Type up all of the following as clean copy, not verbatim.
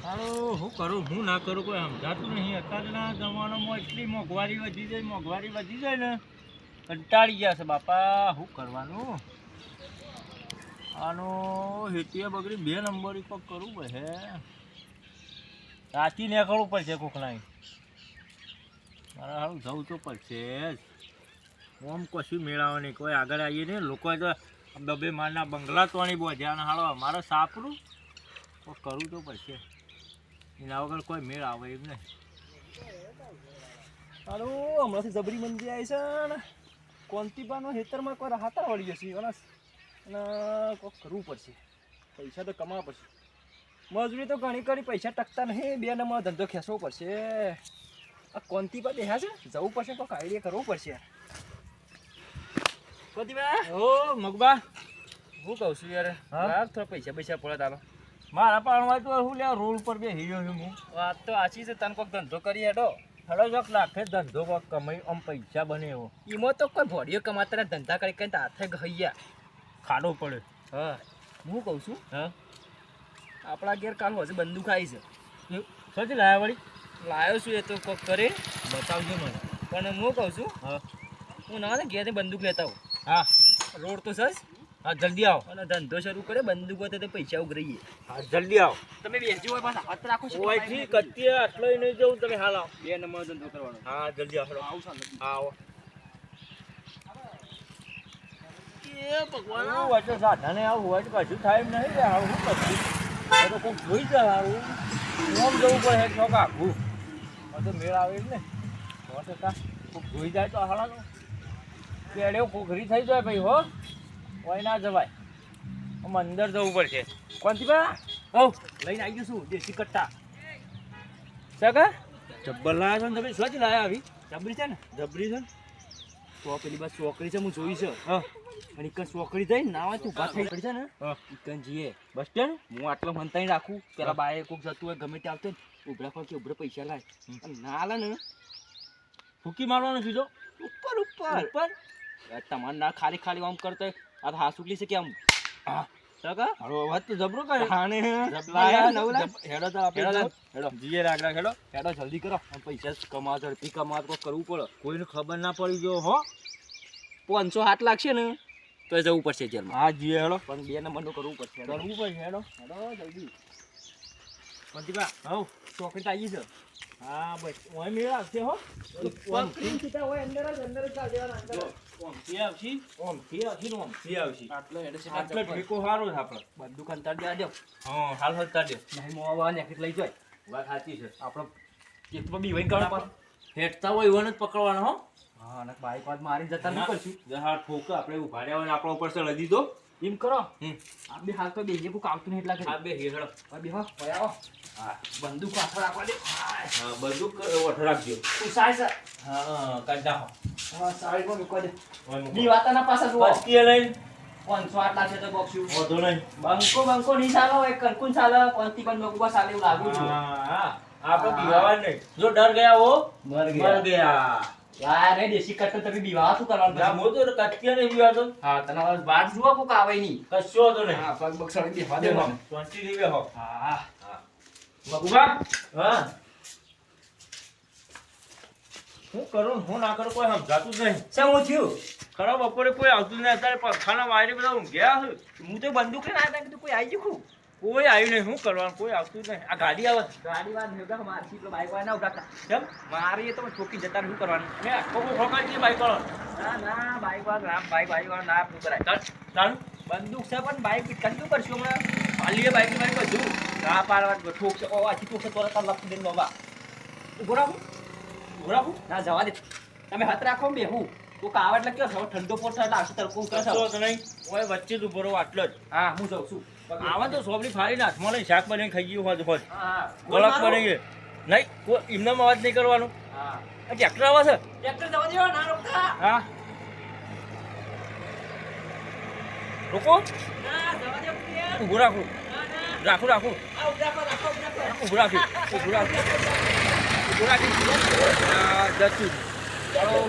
હાલો હું કરું હું ના કરું કોઈ સમજાતું નહીં. અત્યારના જમાનામાં એટલી મોંઘવારી વધી જાય ને કંટાળી ગયા છે બાપા. શું કરવાનું? આનો હેતીએ બગડી 2 નંબર ઉપર કરવું હે. રાતી નીકળવું પડશે કોકના. મારે હારું જવું તો પડશે જ. આમ કશું મેળાવે નહીં. કોઈ આગળ આવીએ ને લોકો તો 2 માળના બંગલા તોણી બોધ્યા ને હાલો મારે સાપરું તો કરવું તો પડશે. એના વગર કોઈ મેળ આવે એમ નહીં. હાલો હમણાંથી જબરી મંદી આવી છે ને કોંતીબાનો હેતરમાં કોઈ હાથા વળી જશે અને કોઈક કરવું પડશે. પૈસા તો કમાવા પડશે. મજૂરી તો ઘણી કરી પૈસા ટકતા નહીં. 2 નંબર ધંધો ખેંચવો પડશે. આ કોંતીબા દેખા છે જવું પડશે. કોઈક આઈડિયા કરવો પડશે. કોંતીબા ઓ મગબા હું કહું છું યાર યાર થોડા પૈસા પડે તાલો. મારા પાણવા તો હું લે રોડ ઉપર બે હીરો છું હું. વાત તો આછી છે. તને કોઈક ધંધો કરી હેડો હડો જોક લાખે ધંધો કોઈક કમાઈ આમ પૈસા બને એવો. એમાં તો કોઈ ભોડીઓ કમાતા ધંધા કરી કઈ હાથે ગઈયા ખાડો પડે. હા હું કહું છું હા આપણા ઘેર કાલ હશે બંદૂક આવી છે. સચી લાયા વળી લાવ્યો છું એ તો કોક કરે બતાવજો મને. પણ હું કહું છું હા હું ના ને ઘેરથી બંદૂક લેતા હોઉં. હા રોડ તો સજ હા જલ્દી આવો. અને ધંધો શરૂ કરે બંદૂક હોય તો પૈસા ઉઘરાઈએ. હા જલ્દી આવો. તમે બેસજો હોય પાછા હાથ રાખો છો. ઓયથી કત્તી આટલો નહીં જવું તમે હાલ આવો. 2 નંબર ધંધો કરવાનો. હા જલ્દી આવો. આવું સાલે હા આવો. એ ભગવાન હું વચ્ચે સાધાને આવું હોય તો કશું થાય એમ નહીં. આવું શું કરશું? તો કોઈક જોઈ જાય આવું આમ જવું પડે છોક આખું તો મેળ આવે એમ ને. 100% કોઈક જોઈ જાય તો હાલાનો પેડે કોખરી થઈ જાય ભાઈ હો. કોઈ ના જવાય. આમ અંદર જવું પડશે. કોંતીબા હો લઈને આવી જશું દેશી કટ્ટા. સગા જબ્બર લાયા છો ને તમે. શું જ લાયા આવી? જબરી છે ને જબરી છે ને. તો પેલી બાદ ચોકડી છે હું જોઈ છે. હા અને એક ચોકડી થઈ ના હોય તું ઉભા થઈ પડી છે ને હા ઇકન જીએ બસ સ્ટેન્ડ. હું આટલો મનતાઈ રાખું પેલા બાએ કોક જતું હોય ગમે તે આવતો ઉભરા પર કે ઉભરા પૈસા લાય અને ના આલે ને ફૂકી મારવાનો સીધો ઉપર ઉપર તમારે ના ખાલી ખાલી આમ કરતો આ તો હાસુકલી છે કે આમ હા સગા હારો અવાજ તો જબરો કરે. હાને લાયા નવ લાય હેડો તો આપણે હેડો જીએ રાખ હેડો. હેડો જલ્દી કરો આમ પૈસા કમા ઝડપી કમા તો કરવું પડે. કોઈને ખબર ના પડી જો હો. 500 હાથ લાગશે ને તો જવું પડશે જેલમાં. હા જીએ હેડો. પણ 2 નંબરનું કરવું પડશે. કરવું પડશે હેડો. હેડો જલ્દી મંતીબા હવ ચોકડી આવી છે. હા બસ ઓય મેળ આવશે હો. પકડીને સીધા હોય અંદર જ ચાલ દેવાના અંદર જ. ઓમથી આવશી ને ઓમથી આવશી. આટલો હેડે છે આટલો ઠેકો સારો છે આપણો. બંદૂક અંતર દે આજો હા હાલ હલતા દે. નહીં મોવા નેકટ લઈ જાય વાત સાચી છે. આપણો એકમાં બી વઈ કાઢવા પર હેઠતા હોય એવાને જ પકડવાનો હો. હા અને બાઈક વાત મારી જતા નહીં કરશું. જહાર ઠોકા આપણે ઉભા રહ્યા હોય ને આપણા ઉપર છે લદી દો. એમ કરો હમ આ બે હાલ તો બેજે કોક આવતું નહીં એટલા આ કરી બે હેડો. બે હો હોય આવો હા બંદૂક પાછળ રાખવા દે. હા બંદૂક ઓઠ રાખજો. તું સાય સર હા કાઢ નાખો. હા સાઈડમાં મૂકવા દે. ઓય મૂકો. ની વાતાના પાછા જુઓ બસ્તીએ લઈને 500 આટલા છે તો બોક્સ્યું વાંધો નહીં. બંકો નહીં ચાલો એક કંકુન ચાલે કોંતી પણ નોકુબા ચાલે એવું લાગુ છું. હા આપણે બીવાવા નહીં. જો ડર ગયા હો મર મર ગયા. યાર એ દેશી કટ્ટો તમે બીવા શું કરવાનું ના પછી? મો તો કત્યા નહીં બીવાતો. હા તને હવે બાદ જુઓ કોક આવે નહીં. કશો વાંધો નહીં. હા પગ બગ સળી બેહવા દે બેહો મને. શાંતિથી બેહો. હા મગુબા હા હું કરું હું ના કરું કોઈ સમજાતું જ નહીં. શું થયું? ખરા બપોરે કોઈ આવતું નહીં. અત્યારે પંખાના વાયરે બધા ઊંઘ્યા છે. હું તો બંદૂક લઈને આવ્યા કીધું કોઈ આવી ગયું કોઈ આવ્યું નહીં. શું કરવાનું? કોઈ આવતું જ નહીં. આ ગાડી આવે છે. ગાડી વાત ભેગા મારથી પેલો બાઈક વાળા ના ઉડાડતા કેમ? મારી એ તો ઠોકી જતા શું કરવાનું? મેં આખો ખોખાડી બાઈક વાળો. ના બાઈક વાળા રામ બાઈક વાળા ના શું કરાય ચાલ બંદૂક છે પણ બાઈક શું કરશું હમણાં પાલીએ બાઈક બધું ના પાડવા ઠોક છે ઓ આથી ઠોક છે તો તાર લખ દે નોબા ઉભો રાખું ના જવા દે તમે હાથ રાખો ને બેહું તો કાવડ એટલે કયો છો ઠંડો પોટ એટલે આખું તરકો કરે છે કશો તો નહીં. ઓય વચ્ચે જ ઉભો રહો આટલો જ. હા હું જાઉં છું આવા તો સોબડી ફાડીને હાથમાં લઈને શાક બનાવીને ખાઈ ગયું હોત. હા ગળક બનાવીએ નહીં. કોઈ એમનામ અવાજ નહીં કરવાનો. હા આ ટ્રેક્ટર આવે છે. ટ્રેક્ટર જવા દેવા ના રોકતા હા રોકો. ના જવા દે પ્રિયા ઊભું રાખું. ના રાખું. આ ઉભરા પર રાખો ઊભું રાખી. હા જતું. ચાલો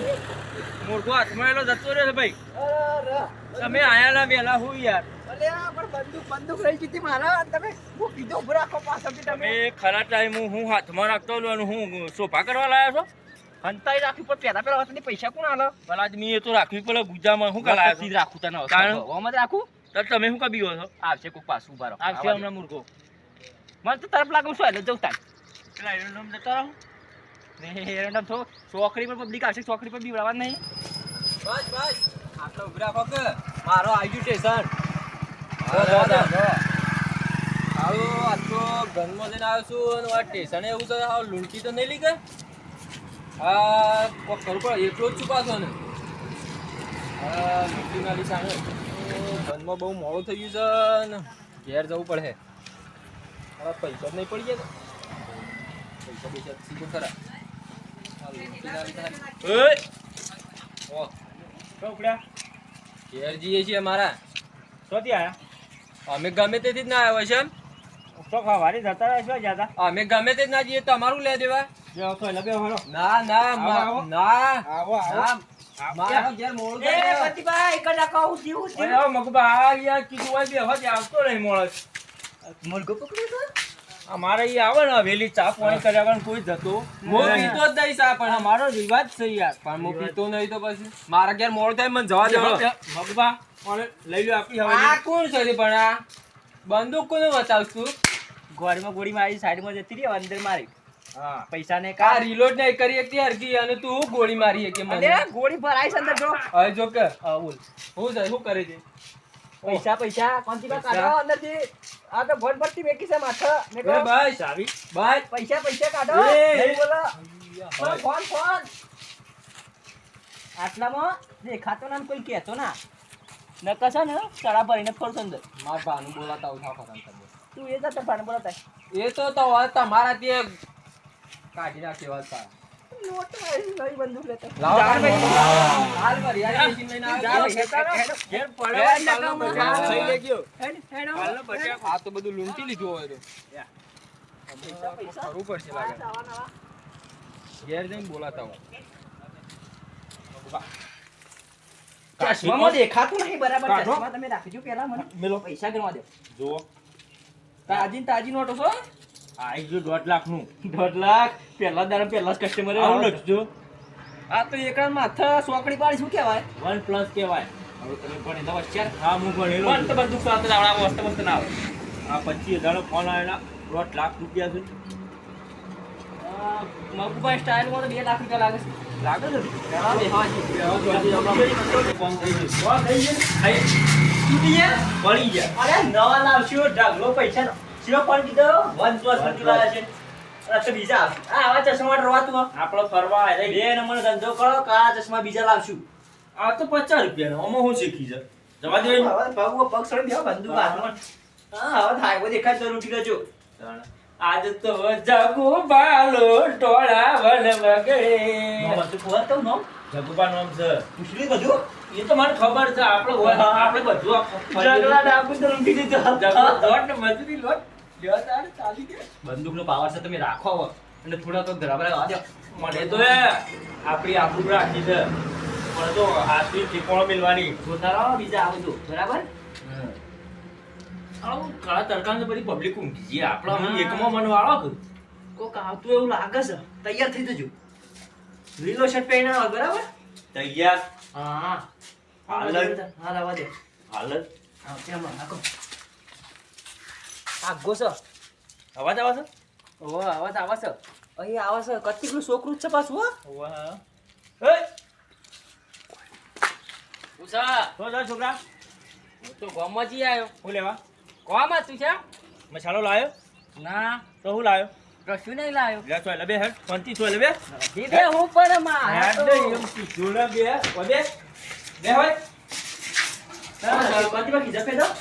મૂર્ખો હાથમાં એલો જતો રહ્યો છે ભાઈ. અરે તમે આયા ના વહેલા હું યાર. અલ્યા પણ બંદૂક લઈ જીતી મારા તમે હું કીધું ઉભો રાખો પાછળથી તમે તમે ખરા ટાઈમ હું હાથમાં રાખતો લો અને હું સોફા કરવા લાવ્યો છો હંતાઈ રાખી પણ પેલા વખતની પૈસા કોણ આલો ભલા આદમી એ તો રાખવી પડે ગુજામાં શું કા લાવ્યો છો? રાખું તને કારણ? ઓમ જ રાખું તો તમે શું કબીઓ છો આવશે કોક પાછું ઉભા રહો આવશે હમણાં મૂર્ખો મને તો તરફ લાગે શું જવું તાર પેલા એરંડમ જતા રહો ને એરંડમ તો ચોકડી પર પબ્લિક આવશે ચોકડી પર બીવડાવવા નહીં બસ આટલો ઉભી રાખો કે મારો આવી સ્ટેશન હાલો આજ તો ગનમાં જઈને આવ્યો છું અને આ સ્ટેશને એવું તો હાવ લૂંટી તો નહીં લીધે હા કોક કરવું પડે એટલો જ છું પાછો ને હા લૂંટી ના લીધા ને ગનમાં બહુ મોડું થઈ ગયું છે ને ઘેર જવું પડે હા પૈસા જ નહીં પડી ગયા પૈસા પૈસા સીધું ખરા હા લૂંટી ના લીધા ઓય ઓહ તો ઉપડ્યા ઘેર જઈએ છીએ અમારા શોધી આયા અમે ગમે તેથી જ ના આવ્યા છે એમ તો વારી જતા રહ્યા છો જ્યાં અમે ગમે તે જ ના જઈએ તમારું લે દેવા જે તો લગે હરો ના ના આવો. ના આવો ના મારો ઘેર મોડું થઈ ગયું. પતિભાઈ એક જ કહું જીવું અરે મગબા આ યાર કીધું હોય બે હજ આવતો નહીં મોળસ મુલગો પકડ્યો અમારે અહીં આવે ને હવેલી ચા પાણી કર્યા વગર કોઈ જતો હું પીતો જ નહીં સા પણ અમારો રિવાજ છે યાર પણ હું પીતો નહીં તો પછી મારા ઘેર મોડું થાય મને જવા દે મગબા મને લઈ લો આપી આ હવેલી કોણ છે રે પણ આ બંદૂક કોને બતાવશ તું ગોળીમાં ગોળી મારી સાઈડમાં જતી રહી અંદર મારી હા પૈસા ને આ રીલોડ નહીં કરી એકતી હરકી અને તું હું ગોળી મારી કે મને અરે ગોળી ભરાઈ છે અંદર જો હવે જો કે બોલ હું છે શું કરે છે પૈસા કોણથી બા કાઢો અંદરથી આ તો ભોન પટ્ટી મેકી છે માથે મેં એ કહ્યું, બસ ચાવી બસ પૈસા કાઢો એ. નહીં બોલો ફોન આટલામાં દેખાતો ના ને કોઈ કહેતો ના નકસ ને તળા ભરીને ફરતો અંદર માર ભાનું બોલાતા ઉઠા ફરાન તું એ જતો ભાને બોલાતા એ તો વાત તમારા ત્યાં કાઢી નાખી વાત તારા લોટ મારી નવી બંદૂક લેતો લાવો ચાલ ભાઈ. હાલ ભરી આ મશીન લઈને જા આવ્યો. ભાઈ, હેતારો. ઘેર હેડ પડે નકામો. બચાવ થઈ લઈ ગયો હેડ, હેડ. હાલનો બચાવ આ તો બધું લૂંટી લીધું હોય તો પૈસા. કરવું પડશે લાગે નવા, નવા. ઘેર જઈને બોલાતા હોય ચશ્મામાં દેખાતું નહીં બરાબર કાઢો. ચશ્મા તમે રાખજો પેલા મને મેલો. પૈસા ગણવા દો જુઓ તાજી નોટો છો આઈ ગયું 2.5 લાખનું 1.5 લાખ પહેલા દાડા પહેલા કસ્ટમર આવું લખજો આ તો એકડા માથા સોકડી પાડી શું કહેવાય 1+ કહેવાય હવે તમે ભણી દો ચાર હા હું ભણેલો પણ તો બધું સાથે આવડા મસ્ત ના આવે આ 25,000 નો ફોન આવેલા 2 લાખ રૂપિયા છે મગુભાઈ સ્ટાઇલ માં તો 2 લાખ રૂપિયા લાગે છે લાગે છે હા બે હા ફોન થઈ ગયો તૂટી ગયા પડી ગયા અરે નવા લાવશું ઢગલો પૈસા શિરો પણ કીધો 1+ બધું લાવે છે આ તો બીજા આ આવા ચશ્મા રવાતું આપણો ફરવા આવ્યા બે નંબર ધંધો કરો કાળા ચશ્મા બીજા લાવશું આ તો 50 રૂપિયાનો આમાં હું શીખી છે જવા દે હવે પગ સળી બેહો બંદૂક હાથમાં હા હવે થાય બધું દેખાય તો લૂંટી લેજો આજ તો જગુ બાલો ટોળા વન વગડે નોમ તો ખબર તો નોમ જગુબા નામ છે પૂછલી બધું એ તો મને ખબર છે આપણે બધું જગલા ડાકુ તો લૂંટી દીધો લોટ ને મજૂરી લોટ લેવાદાર ચાલી ગયા બંદૂકનો પાવર છે તમે રાખો હવે અને થોડા તો ધરાબરા આ દો મને તો આપણી આબરૂ રાખી છે પણ તો હાથની ઠેકોણો મિલવાની જોતા બીજા આ બધું બરાબર આવું કાળા તડકાને તો બધી પબ્લિક ઊંઘી ગઈ આપણા અહીં એકમાં મન વાળો કે કોક આવતું એવું લાગે છે તૈયાર થઈ જજો લીલો શર્ટ પહેરીને આવો બરાબર તૈયાર હા હાલત. હા લાવા દે હાલત હા કેમ નાખો આગો છે અવાજ આવે છે ઓ આવાજ આવે છે અહીં આવે છે કતિકનું છોકરું જ છે પાછું હો વાહ એ ઉષા તો જા છોકરા હું તો ગામમાં જઈ આવ્યો હું લેવા કોમાં તું છે મસાલો લાયો ના તો હું લાયો કશું નહીં લાવ્યો લે તો લે બે હેડ પંતી તો લે બે દીદે હું પણ માં હેડ દે એમ સીધું લે બે ઓબે બે હોય કતિમાં કીધા પેદા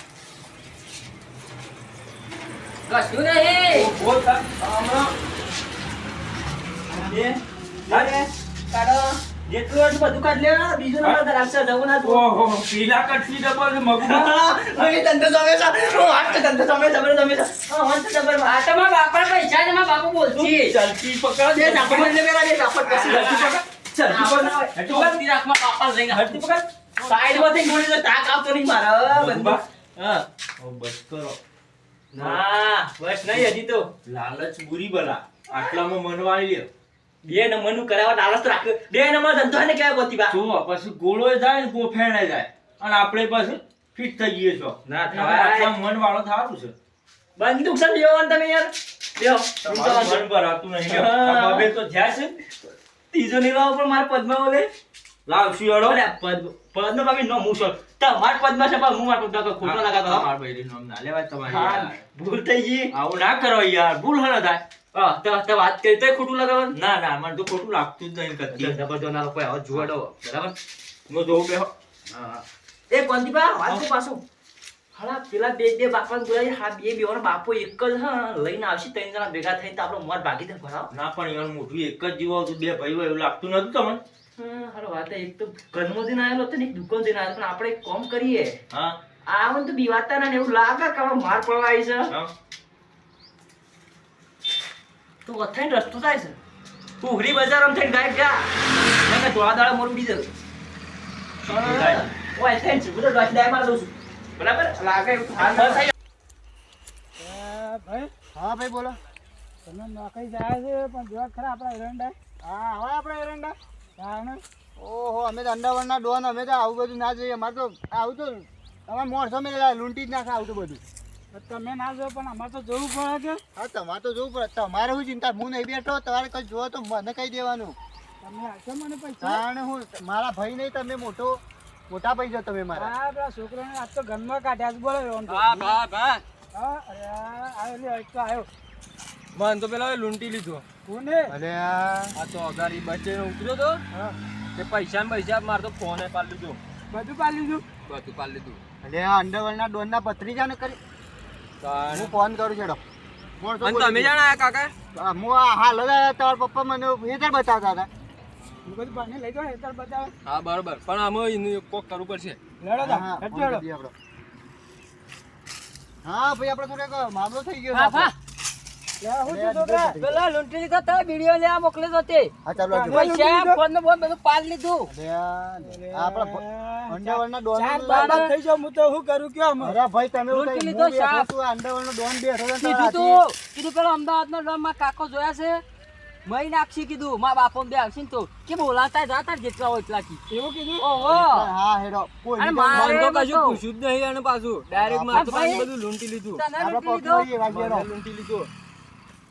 કશું નહીં બોલ તા બે કાઢો જેટલું એટલું બધું કાઢ લે બીજું નંબર ધરાવશે જવું ના તું ઓહો પીલા કટકી ડબલ મગમાં હવે ધંધો જમે છે હું વાત ધંધો જમે છે હા વાત જબર આ તો મારા બાપા પૈસા છે મારા બાપુ બોલતી ચલકી પકડ દે નાખો મને પેલા દે નાખો પછી ચલકી પકડ હેઠું રાખમાં પાપા લઈને હટતી પકડ સાઈડ માંથી ગોળી તો તાક આવતો નહીં મારા બંદૂક હા હવે બસ કરો. ના બસ નહીં હજી તો લાલચ બુરી બલા. આટલામાં મનવાળી લે. બે નંબરનું કરાવવા લાલચ તો રાખ્યો. બે નંબર ધંધો ને કેવાય ગોતીબા. જો પછી ગોળો જાય ને ગોફેણે જાય અને આપણે પાછું ફિટ થઈ જઈએ છો. ના થવાય. આટલા મનવાળો થારું છે. બંધ નુકસાન લેવાનું તમે યાર લ્યો તમારું મન ભરાતું નહીં લ્યો. આ બાબે તો જ્યાં છે ત્રીજો નિવાવ પણ માર પદ્મા ઓલે લાવશું હેડો. અરે પદ્મ ભાભી નો મુસો તમાર પદ્મા છે પણ હું માર પદ્મા તો ખોટો લગાતો તમારા બૈરી નામ ના લેવાય તમારી હા યાર. ભૂલ થઈ ગઈ આવું ના કરો યાર. ભૂલ હને થાય. તો વાત કરી તોય ખોટું લગાવવાનું ના ના મને તો ખોટું લાગતું જ નહીં કદી. જબરદસ્ત ના કોઈ આવો જુવાડો બરાબર હું જોઉં બેહો. હા એ કોંતીબા વાત તો પાછું હાલા પેલા બે બાપા બોલાય હા બે બેવાનો બાપો એક જ હા લઈને આવશે ત્રણ જણા ભેગા થઈને તો આપણો મોર ભાગી દે ભરાવ ના પણ યાર મોઢું એક જ જીવો હતું. બે ભાઈઓ એવું લાગતું નતું તમને? હારો વાત એક તો ઘરનો દિન આવેલો હતો ને એક દુકાન દિન આવેલો પણ આપણે એક કામ કરીએ હા આવું તો બીવાતા ના ને એવું લાગે કે હવે માર પડવા આવી છે હા તો અથાઈને રસ્તો થાય છે ઉઘરી બજારમાં થઈને ગાયબ જા મને થોડા દાડા મોર ઉડી જશે થાય. ઓય થઈને છે બધો ડોસ ડાય માર દઉં છું બરાબર લાગે એવું હાલ ન થાય ભાઈ હા ભાઈ બોલો. તમે નોકરી જાય છે પણ જોવા ખરા આપણા એરંડા હા હવે આપણે એરંડા. કારણ ઓહો અમે તો અંડાવરના ડોન અમે તો આવું બધું ના જોઈએ. અમારે તો આવું તો અમારે મોણસો મેં લૂંટી જ નાખે આવું તો બધું. તમે ના જો પણ અમારે તો જોવું પડે કે હા તમારે તો જોવું પડે. તમારે શું ચિંતા? હું નહીં બેઠો. તમારે કઈ જોવો તો મને કહી દેવાનું. તમે આપશો મને પૈસા કારણ હું મારા ભાઈ નહીં, તમે મોટા પૈસા તમે મારા. હા પેલા છોકરાને આજ તો ઘરમાં કાઢ્યા છે બોલો રોન તો. હા ભા ભા હા અરે આવ્યો લે એક તો આવ્યો મન તો પેલા લૂંટી લીધો. કોને અરે આ આ તો અગાડી બચે ઉતર્યો તો હા તે પૈસા માર તો ફોને પાડ લીધો. બધું પાડી લીધું બધું પાડ લીધું. અરે આ અંડરવર્લ્ડના ડોનના ભત્રીજા ને કરી હું ફોન કરું છેડો. મોણસો અને તમે જાણા કાકા હું આ હાલ હવે તમારા પપ્પા મને હેતર બતાવતા હતા. હું બધું પાણી લઈ જાઓ હેતર બતાવે હા બરોબર પણ આમાં એનું કોક કરવું પડશે. લેડો તા હા, હેઠો ફોન હેડો કરી દઈએ આપણો. હા ભાઈ આપણે થોડોક મામલો થઈ ગયો હા છે ભા આપણો. લે હું છું છોકરા પેલા લૂંટી લીધો તો વિડિયો લેવા મોકલ્યો તો તે હા ચાલો હજુ. પૈસા ફોન બધું પાડ લીધું અરે આ આપણા અંડરવર્લ્ડના ડોન ચાર બાબા થઈ જાવ હું તો શું કરું કયો અમે અરે ભાઈ તમે લૂંટી લીધો સાપ. અંડરવર્લ્ડનો ડોન બેઠો છે ને કીધું તમારા કીધું પેલો અમદાવાદનો ડોમ માં કાકો જોયા છે મહી નાખશી કીધું મારા બાપો બે આવશે ને તો કે બોલાતા જાતા જેટલા હોય એટલા કી એવું કીધું ઓહો હાથી. હા હેડો કોઈ અરે નહીં મારે મન તો એમ કશું હતું. પૂછ્યું જ નહીં અને પાછું ડાયરેક્ટ માર તો ભાઈ. પાછું બધું લૂંટી લીધું. તને આપણે લૂંટી પકડી લીધો લઈએ વાગીએરો. મને લૂંટી લીધું.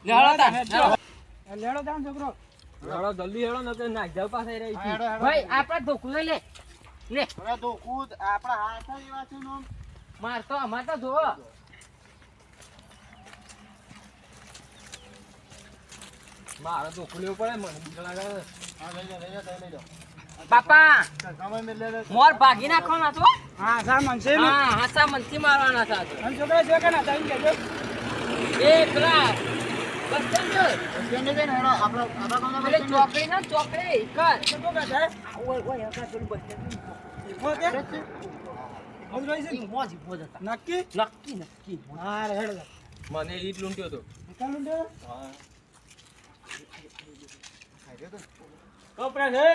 લેવડો તાન, હેડો. લેવડો. લેડો તા ને છોકરો હેડો જલ્દી હેડો ને તો નાખ જાવ પાસે રહી હા, છે. હેડો, હેડો. ભાઈ આપડા ધોકું લઈ લે લે અરે તો કૂદ આપણા હાથ જ એવા છે ને આમ. માર તો અમાર તો જોવો મારે તો ખુલ્યો પડે મને બીક લાગે. હા લઈ લો, લઈ લો, લઈ લો. બાપા સમય મેં લઈ લો. મોર ભાગી નાખવાના છો હા સા મનસે ને હા હાસા મનથી મારવાના છે આ તો. અને છોકરા જો કે ના તાઈ કેજો એ પેલા બસ સ્ટેન્ડ સ્ટેન્ડે જઈને હેડો. આપણા ગામના પેલે બસ સ્ટેન્ડે. ચોકડી ના ચોકડી કર તો કો કાઢે ઓય ઓય આગળ પેલું બસ સ્ટેન્ડ હો કે હમ રહી છે મોજ મોજ હતા નક્કી નક્કી નક્કી હા રે હેડો મને ઈ જ લૂંટ્યો હતો. ચાલુ દે કપડા છે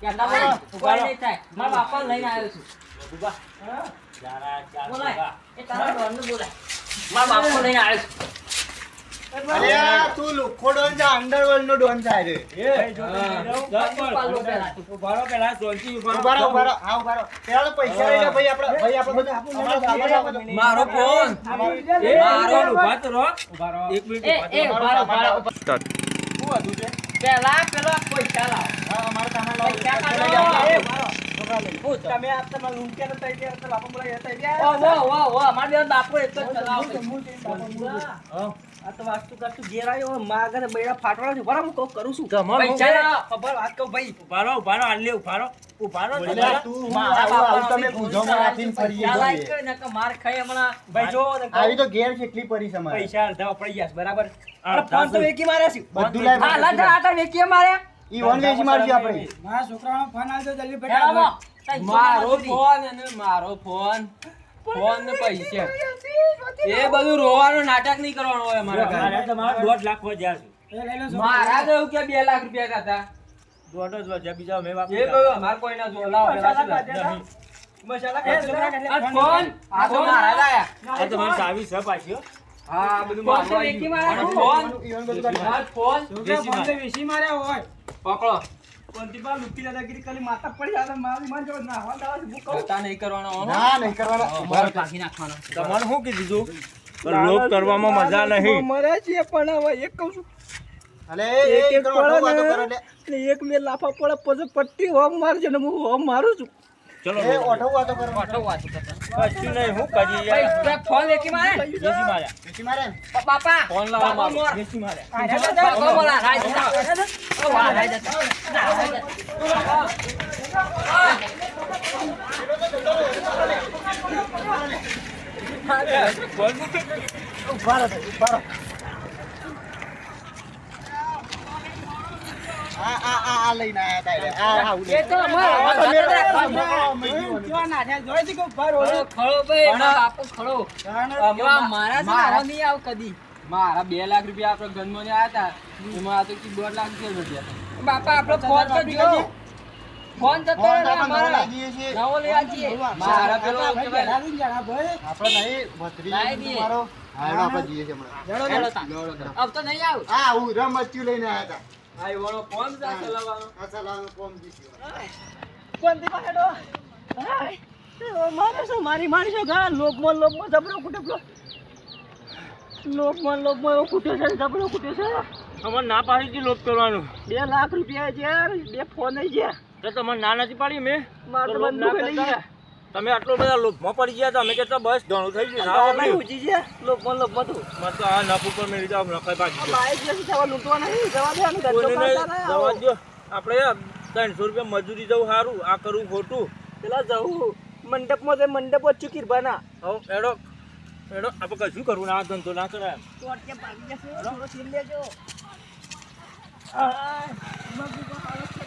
કેતા બોલો ઉભા નહીં થાય મારા બાપા લઈને આવ્યો છું બોલાય એ તારા ડોનને બોલાય મારા બાપા લઈને આવ્યો છું અરે આ તું લુખ્ખો ડોન છે, અંડરવર્લ્ડનો ડોન છે રે. પાલો પેલા ઉભારો પેલા સોલથી ઉભા રહો, ઉભા રહો. હા, ઉભા રહો. પેલા તો પૈસા લઈ લો ભાઈ આપણે બધું અમારા સામાન આપો. મારો ફોન એ મારો ઉભા તો રહો. એક મિનિટ એ ઉભા તો રહો. ઉભા શું હતું છે? પેલા પેલો પૈસા લાવ હા, અમારો સામાન લાવો. પૈસા લઈ કાઢો. જાઓ. એ છોકરા લઈ જાઓ. તમે આ તમાર લૂંટ્યા તો તઈ ગયા તો લાપો બોલા હતા ઓ વો વો અમાર બે બાપો એક જ ચલાવ આ તો વાસ્તુ કરતું ઘેર આવ્યો માં આગળ બૈરા ફાટવાળા છે બરાબર હું કહું કરું છું પૈસા લાવ. ખબર વાત કહું ભાઈ ઉભારો ઉભારો આલે ઉભારો ઉભારો એટલે તું મારા આવું તમે પૂંછોમાં રાખીને ફરીએ ચાલ આઈ જોઈએ. ગયો ને કે માર ખાઈ હમણાં ભાઈ જો ને કહું, આવી તો ઘેર કેટલી પરી છે મારે. પૈસા અડધા પડી ગયા છે, બરાબર અડધા ફોન તો છે. વેકી માર્યા છે બધું લાવી હા લજા આટા વેકીએ માર્યા ઈ વન વેચી મારજી આપણે. મારા છોકરાનો ફોન આવ્યો તો જલ્દી હેડો મો. ફટાફટ મારો ફોન અને મારો ફોન ફોન ને પૈસા એ બધું રોવાનું નાટક નહીં કરવાનું હોય અમારા ઘરે. મારે તમારે 1.5 લાખ વધ્યા છે. એ લઈ લો છોકરા. મારા તો એવું કે 2 લાખ રૂપિયા હતા 1.5 જ વધ્યા, બીજા મેં એ બધું અમારે કોઈ ના જોર લાવો પેલા શું લાગે? નહીં. મસાલા એ, આ ફોન આ તો મારા લાયા. આ તમારી ચાવી છે પાછી હો. હા આ બધું ફોન મારવા તો આવી વેચી ગયું. માર્યા. અને ફોન ઈવન બધું કાઢી. આ ફોન વેચી માર. પકડો. કોંતીબા લુકી દાદાગીરી કરી માતા પડી જાય મારી માન જો ના હોવા દાવા હું કહું જતા નહીં કરવાનો હો. ના નહીં કરવાના બરાબર કાઢી નાખવાનો. તમારે શું કીધું તું? લોક કરવામાં મજા નહીં. મરે છે પણ હવે એક કહું છું અલે એક એક કરો, વાતો પડે કરો ને લે. એટલે એક બે લાફા પડે પછી પટ્ટી હોમ મારજે ને હું હોમ મારું છું ચલો એ ઓઠો વાતો કરો. ઓઠો વાતો કરતા. કશું નહીં હું કરી યાર. ભાઈ, ફોન વેચી મારે વેચી માર્યા. વેચી મારે ને. બાપા ફોન લાવવા બાપા માંગો. મોર. વેચી માર્યા. બાપા મોર, રાઈ જતા. ઓ, વાહ, રાઈ જતા. આ લઈને આયા તા એટલે. આ આવું એ તો અમારા આ તમે ખળો, ખળો ભાઈ, પણ- મારા બાપુ ખળો. એવા મારા છે ને, આવા નહીં આવ કદી. મારા 2 લાખ રૂપિયા આપણે ગનમાં આયા હતા એમાં આ તો કી 1.5 લાખ રૂપિયા બાપા આપણો ફોન તો જો ફોન જતો ફોન રહ્યો તો આપણે અમારો. નવો લાવીએ છીએ. નવો લેવા જઈએ. મારા પેલો કહેવાય આપણે નહીં ભત્રીજો લાવી દઈએ. તમારો. હા, એનો આપણે જઈએ છીએ હમણાં. હેડો તા. अब तो नहीं आव. આ હું રમચ્યું લઈને આયા તા. આ એવાનો ફોન છે આ ચલાવવાનો. આ ચલાવવાનું કોમ જીત્યું. કોંતીબા હેડો મારે શું મારી મારી શું ગા લોભમાં જબરો કુટે લોભમાં એવો કુટે છે જબરો કુટે છે અમારે ના પાડી હતી લોક કરવાનું. 2 લાખ રૂપિયા છે યાર 2 ફોન છે તો તમારે ના નથી પાડી મેં. મારે તો લોભ ના બંદૂક લઈ કરતા. ગયા તમે આટલો બધા લોભમાં પડી ગયા તમે કે તો બસ ઘણું થઈ ગયું. ના વાપર્યું. ઉજી છે લોભમાં તું મને તો આ નફ ઉપર મેળી જાવ નખાઈ ભાગી ગયો. બાઈક જે જવા લૂંટવા નહીં જવા દે અને ધંધો કોઈને કરતા રહે. જવા દો. આપણે 300 રૂપિયા મજૂરી જવું સારું આ કરવું ખોટું. પેલા જવું મંડપમાં જઈ મંડપ ચૂકી બના હવે એડો આપણે કશું કરવું ના આ ધંધો ના કરાય. થોડો સીલ લેજો આ મગુ હાલત છે